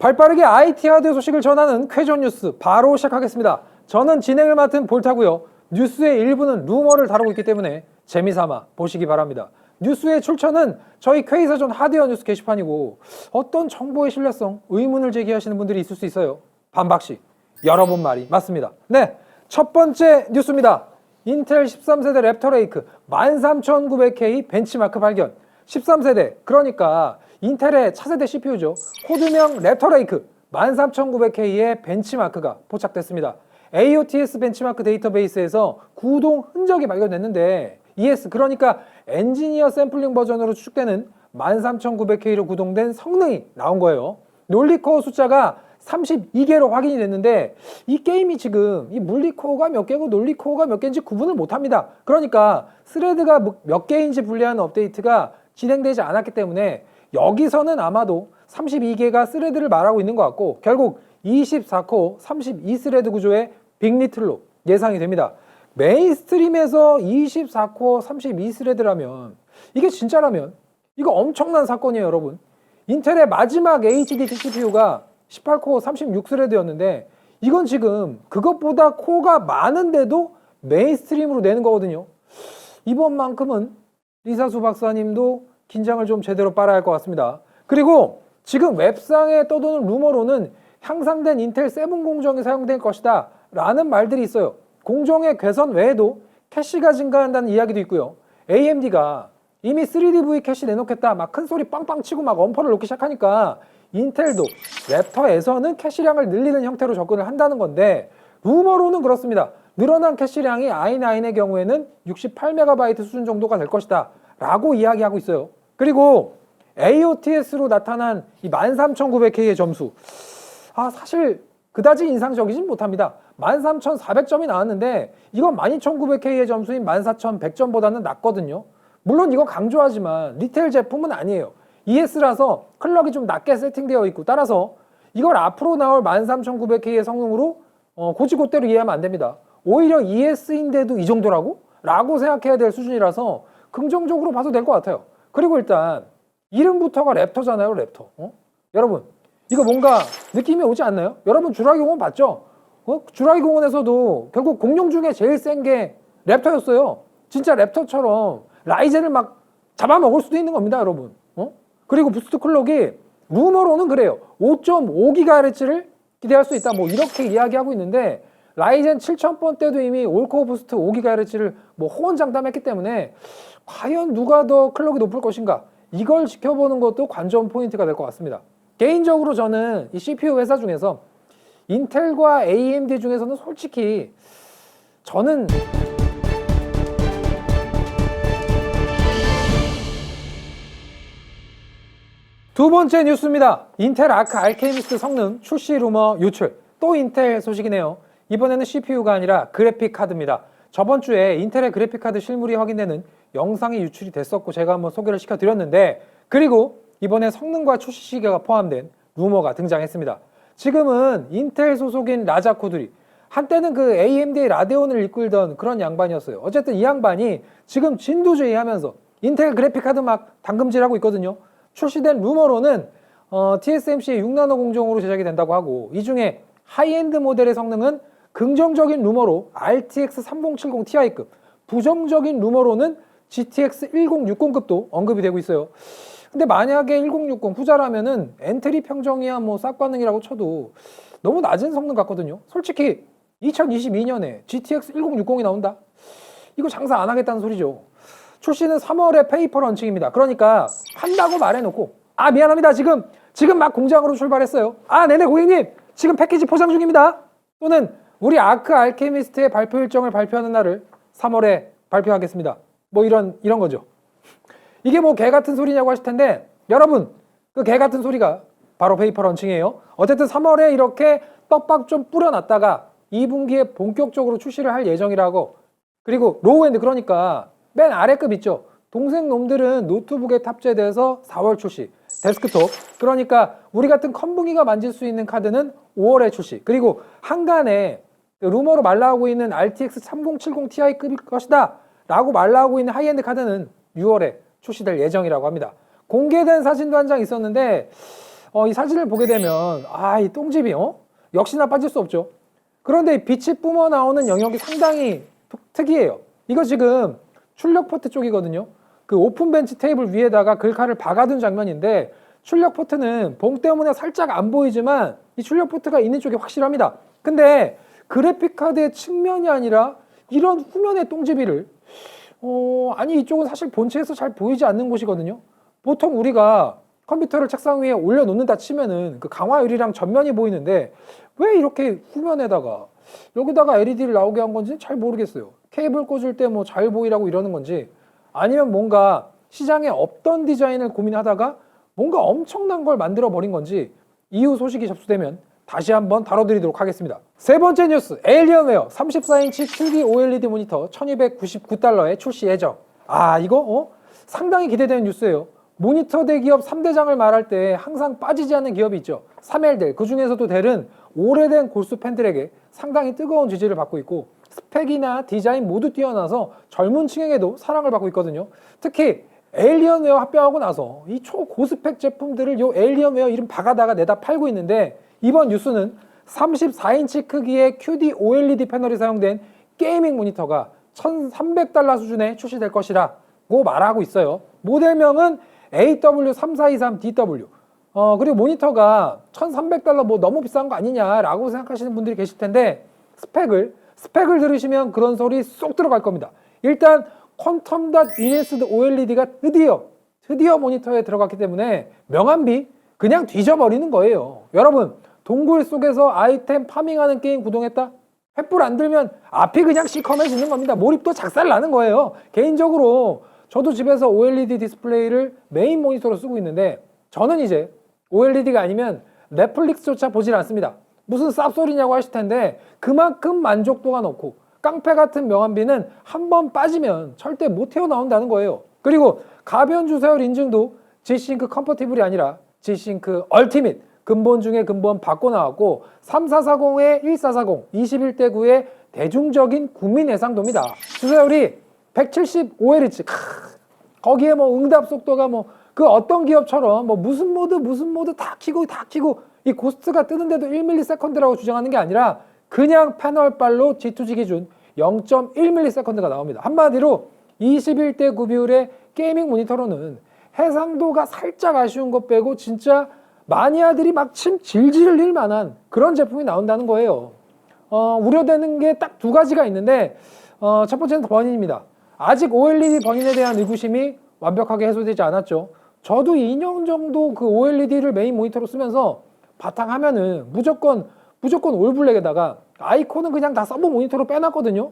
발빠르게 IT 하드웨어 소식을 전하는 쾌전 뉴스 바로 시작하겠습니다. 저는 진행을 맡은 볼타고요. 뉴스의 일부는 루머를 다루고 있기 때문에 재미삼아 보시기 바랍니다. 뉴스의 출처는 저희 쾌의사전 하드웨어 뉴스 게시판이고 어떤 정보의 신뢰성, 의문을 제기하시는 분들이 있을 수 있어요. 반박식, 여러분 말이 맞습니다. 네, 첫 번째 뉴스입니다. 인텔 13세대 랩터 레이크 13900K 벤치마크 발견. 13세대, 그러니까 인텔의 차세대 CPU죠. 코드명 랩터 레이크 13900K의 벤치마크가 포착됐습니다. AOTS 벤치마크 데이터베이스에서 구동 흔적이 발견됐는데 ES, 그러니까 엔지니어 샘플링 버전으로 추측되는 13900K로 구동된 성능이 나온 거예요. 논리코어 숫자가 32개로 확인이 됐는데 이 게임이 지금 이 물리코어가 몇 개고 논리코어가 몇 개인지 구분을 못합니다. 그러니까 스레드가 몇 개인지 분리하는 업데이트가 진행되지 않았기 때문에 여기서는 아마도 32개가 스레드를 말하고 있는 것 같고 결국 24코어 32스레드 구조의 빅리틀로 예상이 됩니다. 메인스트림에서 24코어 32스레드라면 이게 진짜라면 이거 엄청난 사건이에요, 여러분. 인텔의 마지막 HDD CPU가 18코어 36스레드였는데 이건 지금 그것보다 코어가 많은데도 메인스트림으로 내는 거거든요. 이번만큼은 리사수 박사님도 긴장을 좀 제대로 빨아야 할 것 같습니다. 그리고 지금 웹상에 떠도는 루머로는 향상된 인텔 7 공정이 사용될 것이다 라는 말들이 있어요. 공정의 개선 외에도 캐시가 증가한다는 이야기도 있고요. AMD가 이미 3DV 캐시 내놓겠다 막 큰 소리 빵빵 치고 막 엄퍼를 놓기 시작하니까 인텔도 랩터에서는 캐시량을 늘리는 형태로 접근을 한다는 건데 루머로는 그렇습니다. 늘어난 캐시량이 i9의 경우에는 68MB 수준 정도가 될 것이다 라고 이야기하고 있어요. 그리고 AOTS로 나타난 이 13900K의 점수, 사실 그다지 인상적이진 못합니다. 13400점이 나왔는데 이건 12900K의 점수인 14100점보다는 낮거든요. 물론 이거 강조하지만 리테일 제품은 아니에요. ES라서 클럭이 좀 낮게 세팅되어 있고 따라서 이걸 앞으로 나올 13900K의 성능으로 고지고대로 이해하면 안 됩니다. 오히려 ES인데도 이 정도라고? 라고 생각해야 될 수준이라서 긍정적으로 봐도 될 것 같아요. 그리고 일단 이름부터가 랩터잖아요, 랩터. 여러분 이거 뭔가 느낌이 오지 않나요? 여러분 주라기 공원 봤죠? 주라기 공원에서도 결국 공룡 중에 제일 센 게 랩터였어요. 진짜 랩터처럼 라이젠을 막 잡아먹을 수도 있는 겁니다, 여러분. 그리고 부스트 클럭이 루머로는 그래요. 5.5GHz를 기대할 수 있다. 뭐 이렇게 이야기하고 있는데 라이젠 7000번 때도 이미 올코어 부스트 5GHz를 뭐 호언장담했기 때문에 과연 누가 더 클럭이 높을 것인가? 이걸 지켜보는 것도 관전 포인트가 될 것 같습니다. 개인적으로 저는 이 CPU 회사 중에서 인텔과 AMD 중에서는 솔직히 저는 두 번째 뉴스입니다. 인텔 아크 알케미스트 성능 출시 루머 유출. 또 인텔 소식이네요. 이번에는 CPU가 아니라 그래픽 카드입니다. 저번 주에 인텔의 그래픽 카드 실물이 확인되는 영상이 유출이 됐었고 제가 한번 소개를 시켜드렸는데 그리고 이번에 성능과 출시 시기가 포함된 루머가 등장했습니다. 지금은 인텔 소속인 라자코들이 한때는 그 AMD의 라데온을 이끌던 그런 양반이었어요. 어쨌든 이 양반이 지금 진두지휘 하면서 인텔 그래픽 카드 막 당금질하고 있거든요. 출시된 루머로는 TSMC의 6나노 공정으로 제작이 된다고 하고 이 중에 하이엔드 모델의 성능은 긍정적인 루머로 RTX 3070 Ti급, 부정적인 루머로는 GTX 1060급도 언급이 되고 있어요. 근데 만약에 1060 후자라면은 엔트리 평정이야 뭐 쌉가능이라고 쳐도 너무 낮은 성능 같거든요. 솔직히 2022년에 GTX 1060이 나온다? 이거 장사 안 하겠다는 소리죠. 출시는 3월에 페이퍼 런칭입니다. 그러니까 한다고 말해놓고 미안합니다. 지금 막 공장으로 출발했어요. 네네 고객님 지금 패키지 포장 중입니다. 또는 우리 아크 알케미스트의 발표 일정을 발표하는 날을 3월에 발표하겠습니다. 뭐 이런 거죠. 이게 뭐 개 같은 소리냐고 하실 텐데 여러분 그 개 같은 소리가 바로 페이퍼 런칭이에요. 어쨌든 3월에 이렇게 떡밥 좀 뿌려놨다가 2분기에 본격적으로 출시를 할 예정이라고. 그리고 로우엔드, 그러니까 맨 아래급 있죠. 동생 놈들은 노트북에 탑재돼서 4월 출시. 데스크톱, 그러니까 우리 같은 컴붕이가 만질 수 있는 카드는 5월에 출시. 그리고 한간에 루머로 말라오고 있는 RTX 3070 Ti급일 것이다 라고 말라오고 있는 하이엔드 카드는 6월에 출시될 예정이라고 합니다. 공개된 사진도 한 장 있었는데 이 사진을 보게 되면 이 똥집이 역시나 빠질 수 없죠. 그런데 빛이 뿜어 나오는 영역이 상당히 특이해요. 이거 지금 출력 포트 쪽이거든요. 그 오픈 벤치 테이블 위에다가 글카를 박아둔 장면인데, 출력 포트는 봉 때문에 살짝 안 보이지만 이 출력 포트가 있는 쪽이 확실합니다. 근데 그래픽 카드의 측면이 아니라 이런 후면의 똥집이를 아니, 이쪽은 사실 본체에서 잘 보이지 않는 곳이거든요. 보통 우리가 컴퓨터를 책상 위에 올려놓는다 치면은 그 강화유리랑 전면이 보이는데, 왜 이렇게 후면에다가 여기다가 LED를 나오게 한 건지 잘 모르겠어요. 케이블 꽂을 때 뭐 잘 보이라고 이러는 건지, 아니면 뭔가 시장에 없던 디자인을 고민하다가 뭔가 엄청난 걸 만들어 버린 건지, 이후 소식이 접수되면 다시 한번 다뤄드리도록 하겠습니다. 세 번째 뉴스, 에일리언웨어 34인치 QD OLED 모니터 1299달러에 출시 예정. 이거 상당히 기대되는 뉴스예요. 모니터 대기업 3대장을 말할 때 항상 빠지지 않는 기업이 있죠. 3L델, 그 중에서도 델은 오래된 골수 팬들에게 상당히 뜨거운 지지를 받고 있고, 스펙이나 디자인 모두 뛰어나서 젊은 층에게도 사랑을 받고 있거든요. 특히 에일리언웨어 합병하고 나서 이 초고스펙 제품들을 요 에일리언웨어 이름 박아다가 내다 팔고 있는데, 이번 뉴스는 34인치 크기의 QD OLED 패널이 사용된 게이밍 모니터가 1,300달러 수준에 출시될 것이라고 말하고 있어요. 모델명은 AW3423DW. 그리고 모니터가 1,300달러 뭐 너무 비싼 거 아니냐라고 생각하시는 분들이 계실 텐데, 스펙을 들으시면 그런 소리 쏙 들어갈 겁니다. 일단 퀀텀 닷 이네스드 OLED가 드디어 모니터에 들어갔기 때문에 명암비 그냥 뒤져버리는 거예요. 여러분, 동굴 속에서 아이템 파밍하는 게임 구동했다? 횃불 안 들면 앞이 그냥 시커매지는 겁니다. 몰입도 작살 나는 거예요. 개인적으로 저도 집에서 OLED 디스플레이를 메인 모니터로 쓰고 있는데, 저는 이제 OLED가 아니면 넷플릭스조차 보질 않습니다. 무슨 쌉소리냐고 하실 텐데, 그만큼 만족도가 높고 깡패 같은 명암비는 한번 빠지면 절대 못 태어나온다는 거예요. 그리고 가변 주사율 인증도 G싱크 컴퍼티블이 아니라 G싱크 얼티밋, 근본 중에 근본 바꿔 나왔고, 3440에 1440, 21대 9의 대중적인 국민 해상도입니다. 주사율이 175Hz. 거기에 뭐 응답 속도가 뭐 그 어떤 기업처럼 뭐 무슨 모드 다 키고 이 고스트가 뜨는데도 1ms라고 주장하는 게 아니라 그냥 패널빨로 G2G 기준 0.1ms가 나옵니다. 한마디로 21대 9 비율의 게이밍 모니터로는 해상도가 살짝 아쉬운 것 빼고 진짜 마니아들이 막 침 질질 흘릴 만한 그런 제품이 나온다는 거예요. 우려되는 게 딱 두 가지가 있는데, 첫 번째는 버닌입니다. 아직 OLED 버닌에 대한 의구심이 완벽하게 해소되지 않았죠. 저도 2년 정도 그 OLED를 메인 모니터로 쓰면서 바탕화면은 무조건 올블랙에다가 아이콘은 그냥 다 서브 모니터로 빼놨거든요.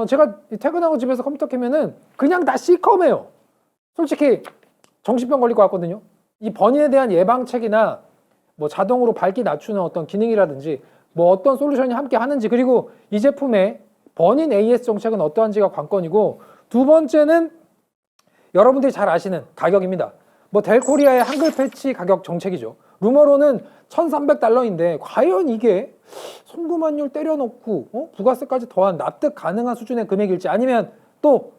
제가 퇴근하고 집에서 컴퓨터 켜면은 그냥 다 시커매요. 솔직히 정신병 걸릴 것 같거든요. 이 버닌에 대한 예방책이나 뭐 자동으로 밝기 낮추는 어떤 기능이라든지 뭐 어떤 솔루션이 함께 하는지, 그리고 이 제품의 버닌 AS 정책은 어떠한지가 관건이고, 두 번째는 여러분들이 잘 아시는 가격입니다. 뭐 델코리아의 한글 패치 가격 정책이죠. 루머로는 1,300달러인데 과연 이게 송금환율 때려놓고 부가세까지 더한 납득 가능한 수준의 금액일지, 아니면 또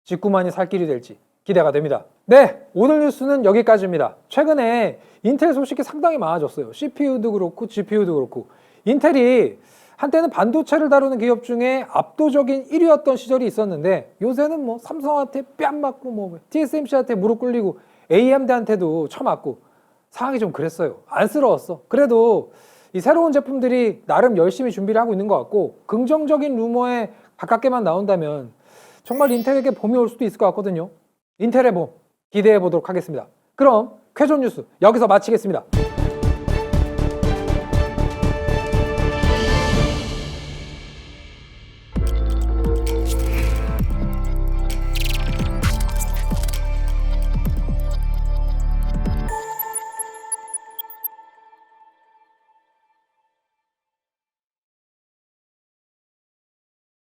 직구만이 살 길이 될지 기대가 됩니다. 네, 오늘 뉴스는 여기까지입니다. 최근에 인텔 소식이 상당히 많아졌어요. CPU도 그렇고 GPU도 그렇고. 인텔이 한때는 반도체를 다루는 기업 중에 압도적인 1위였던 시절이 있었는데, 요새는 뭐 삼성한테 뺨 맞고 뭐 TSMC한테 무릎 꿇리고 AMD한테도 쳐맞고 상황이 좀 그랬어요. 안쓰러웠어. 그래도 이 새로운 제품들이 나름 열심히 준비를 하고 있는 것 같고, 긍정적인 루머에 가깝게만 나온다면 정말 인텔에게 봄이 올 수도 있을 것 같거든요. 인텔의 봄 기대해 보도록 하겠습니다. 그럼 쾌존 뉴스 여기서 마치겠습니다.